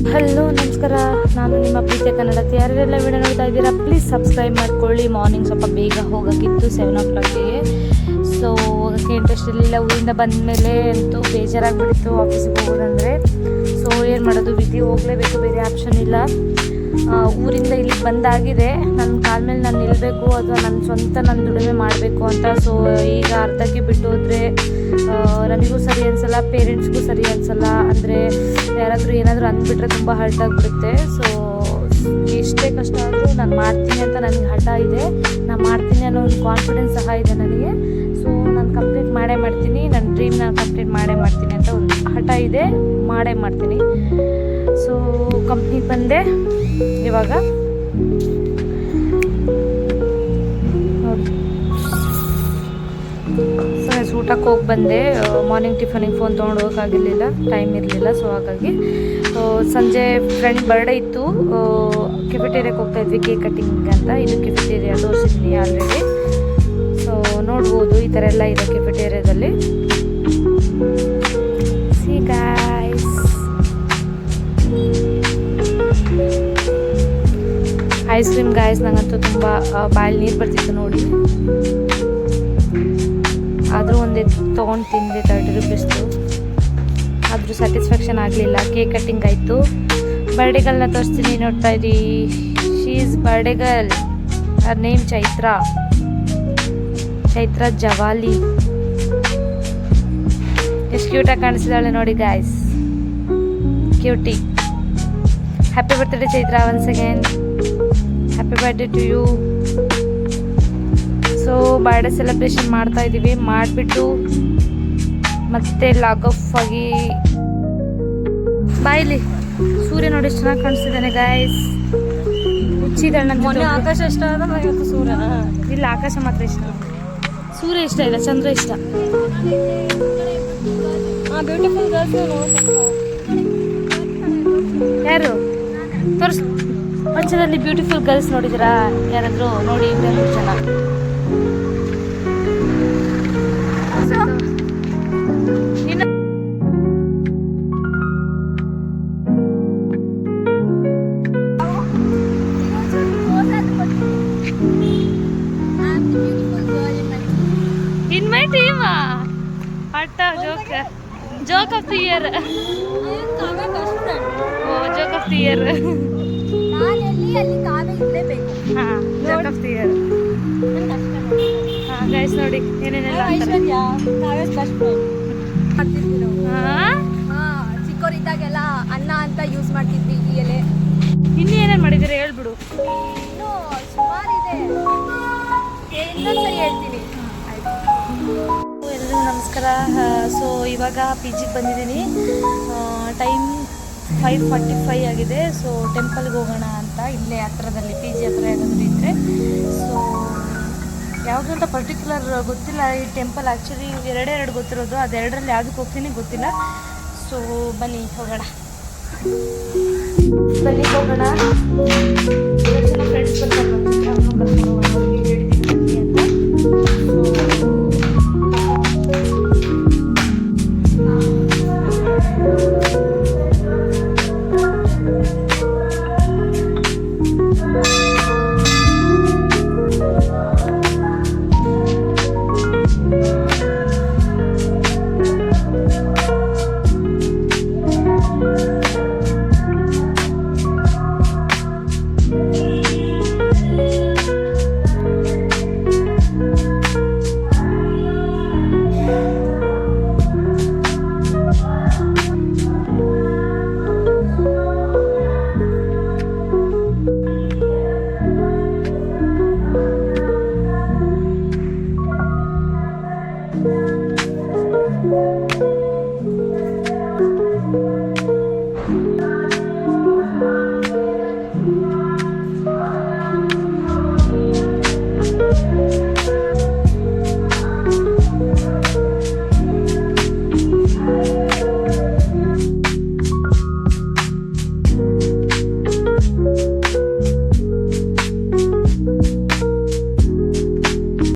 Hello ನಮಸ್ಕಾರ, ನಾನು ನಿಮ್ಮ ಪ್ರೀತಿಯ ಕನ್ನಡತಿ. ಯಾರೆಲ್ಲ ವಿಡಿಯೋ ನೋಡ್ತಾ ಇದ್ದೀರಾ ಪ್ಲೀಸ್ ಸಬ್ಸ್ಕ್ರೈಬ್ ಮಾಡ್ಕೊಳ್ಳಿ. ಮಾರ್ನಿಂಗ್ ಸ್ವಲ್ಪ ಬೇಗ ಹೋಗೋಕ್ಕಿತ್ತು 7 o'clockಗೆ. ಸೊ ಹೋಗೋಕ್ಕೆ ಇಂಟ್ರೆಸ್ಟ್ ಇರಲಿಲ್ಲ. ಊರಿಂದ ಬಂದ ಮೇಲೆ ಅಂತೂ ಬೇಜಾರಾಗಿಬಿಟ್ಟಿತ್ತು ಆಫೀಸಿಗೆ ಹೋಗೋದಂದರೆ. ಸೊ ಏನು ಮಾಡೋದು, ವಿಧಿ, ಹೋಗಲೇಬೇಕು, ಬೇರೆ ಆಪ್ಷನ್ ಇಲ್ಲ. ಊರಿಂದ ಇಲ್ಲಿಗೆ ಬಂದಾಗಿದೆ. ನನ್ನ ಕಾಲ ಮೇಲೆ ನಾನು ನಿಲ್ಲಬೇಕು ಅಥವಾ ನನ್ನ ದುಡಿಮೆ ಮಾಡಬೇಕು ಅಂತ. ಸೊ ಈಗ ಅರ್ಧಕ್ಕೆ ಬಿಟ್ಟು ಹೋದರೆ ನನಗೂ ಸರಿ ಅನಿಸಲ್ಲ, ಪೇರೆಂಟ್ಸ್ಗೂ ಸರಿ ಅನಿಸಲ್ಲ. ಅಂದರೆ ಯಾರಾದರೂ ಏನಾದರೂ ಅಂದ್ಬಿಟ್ರೆ ತುಂಬ ಹರ್ಟ್ ಆಗಿಬಿಡುತ್ತೆ. ಸೊ ಎಷ್ಟೇ ಕಷ್ಟ ಆದರೂ ನಾನು ಮಾಡ್ತೀನಿ ಅಂತ ನನಗೆ ಹಠ ಇದೆ. ನಾನು ಮಾಡ್ತೀನಿ ಅನ್ನೋ ಒಂದು ಕಾನ್ಫಿಡೆನ್ಸ್ ಸಹ ಇದೆ ನನಗೆ. ಸೊ ನಾನು ಕಂಪ್ಲೀಟ್ ಮಾಡೇ ಮಾಡ್ತೀನಿ, ನನ್ನ ಡ್ರೀಮ್ ನಾನು ಕಂಪ್ಲೀಟ್ ಮಾಡೇ ಮಾಡ್ತೀನಿ ಅಂತ ಒಂದು ಹಠ ಇದೆ, ಮಾಡೇ ಮಾಡ್ತೀನಿ. ಸೊ ಕಂಪ್ನಿಗೆ ಬಂದೆ ಇವಾಗ. ನೋಡಿ ಸೊ ಊಟಕ್ಕೆ ಹೋಗಿ ಬಂದೆ. ಮಾರ್ನಿಂಗ್ ಟಿಫನಿಗೆ ಫೋನ್ ತೊಗೊಂಡು ಹೋಗೋಕ್ಕಾಗಿರಲಿಲ್ಲ, ಟೈಮ್ ಇರಲಿಲ್ಲ. ಸೊ ಹಾಗಾಗಿ ಸಂಜೆ ಫ್ರೆಂಡ್ ಬರ್ಡೇ ಇತ್ತು, ಕೆಫೆಟೇರಿಯಾಗೆ ಹೋಗ್ತಾಯಿದ್ವಿ ಕೇಕ್ ಕಟ್ಟಿಂಗ್ ಅಂತ. ಇದು ಕೆಫೆಟೇರಿಯಾ ತೋರಿಸಿದ್ದೀನಿ ಆಲ್ರೆಡಿ. ಸೊ ನೋಡ್ಬೋದು ಈ ಥರ ಎಲ್ಲ ಇದೆ ಕೆಫೆಟೇರಿಯಾದಲ್ಲಿ. See guys, ice cream guys, ನನಗಂತೂ ತುಂಬ ಬಾಯಲ್ಲಿ ನೀರು ಬರ್ತಿತ್ತು ನೋಡಿ. ಆದರೂ ಒಂದೇ ತೊಗೊಂಡು ತಿಂದೆ, 30 ರೂಪೀಸ್ದು. ಆದರೂ ಸ್ಯಾಟಿಸ್ಫ್ಯಾಕ್ಷನ್ ಆಗಲಿಲ್ಲ. ಕೇಕ್ ಕಟ್ಟಿಂಗ್ ಆಯಿತು. ಬರ್ಡೇಗಲ್ನ ತೋರಿಸ್ತೀನಿ, ನೋಡ್ತಾ ಇದ್ದೀ. She is birthday girl, her name Chaitra Javali. ಎಷ್ಟು ಕ್ಯೂಟಾಗಿ ಕಾಣಿಸಿದಾಳೆ ನೋಡಿ guys, cutie. Happy birthday Chaitra, once again happy birthday to you. So birthday celebration ಮಾಡ್ತಾ ಇದ್ದೀವಿ. ಮಾಡಿಬಿಟ್ಟು ಮತ್ತೆ ಲಾಗ್ ಆಫ್ ಆಗಿ ಬಾಯಿಲಿ ಸೂರ್ಯ ನೋಡಿ ಎಷ್ಟು ಚೆನ್ನಾಗಿ ಕಾಣಿಸ್ತಿದ್ದಾನೆ ಗಾಯ್ಸ್. ಹುಚ್ಚಿದಣ್ಣ ಆಕಾಶ ಇಷ್ಟ ಆದ ಇವತ್ತು ಸೂರ್ಯ ಇಲ್ಲ, ಆಕಾಶ ಮಾತ್ರ ಇಷ್ಟ. ಸೂರ್ಯ ಇಷ್ಟ ಇಲ್ಲ, ಚಂದ್ರ ಇಷ್ಟ. ಬ್ಯೂಟಿಫುಲ್ ಗರ್ಲ್ಸ್ ಯಾರು ತೋರಿಸ್ ಮಂಚದಲ್ಲಿ ಬ್ಯೂಟಿಫುಲ್ ಗರ್ಲ್ಸ್ ನೋಡಿದಿರಾ ಯಾರಾದರೂ? ನೋಡಿ, 2 ಜನ. In my team, Atta joke of the year. Oh, joke of the year. Joke of the year. Guys ನೋಡಿ ಏನೇನೆಲ್ಲ ಚಿಕ್ಕವರಿದ್ದಾಗೆಲ್ಲ ಅನ್ನ ಅಂತ ಯೂಸ್ ಮಾಡ್ತಿದ್ವಿ ಈ ಎಲೆ. ಇನ್ನೇನೇನು ಮಾಡಿದ್ದೀರಾ ಹೇಳ್ಬಿಡು. ಇನ್ನೂ ಸುಮಾರು ಇದೆ, ಇನ್ನೊಂದ್ಸರಿ ಹೇಳ್ತೀನಿ. ಎಲ್ಲರಿಗೂ ನಮಸ್ಕಾರ. ಸೊ ಇವಾಗ ಪಿ ಜಿಗೆ ಬಂದಿದ್ದೀನಿ. ಟೈಮ್ 5:45 ಆಗಿದೆ. ಸೊ ಟೆಂಪಲ್ಗೆ ಹೋಗೋಣ ಅಂತ, ಇಲ್ಲೇ ಹತ್ರದಲ್ಲಿ ಪಿ ಜಿ ಹತ್ರ ಯಾರಾದರೂ ಇದ್ದರೆ. ಸೊ ಯಾವುದು ಅಂತ ಪರ್ಟಿಕ್ಯುಲರ್ ಗೊತ್ತಿಲ್ಲ. ಈ ಟೆಂಪಲ್ ಆ್ಯಕ್ಚುಲಿ 2 ಗೊತ್ತಿರೋದು, ಅದೆರಡರಲ್ಲಿ ಯಾವುದಕ್ಕೆ ಹೋಗ್ತೀನಿ ಗೊತ್ತಿಲ್ಲ. ಸೊ ಬನ್ನಿ ಹೋಗೋಣ. ಫ್ರೆಂಡ್ಸ್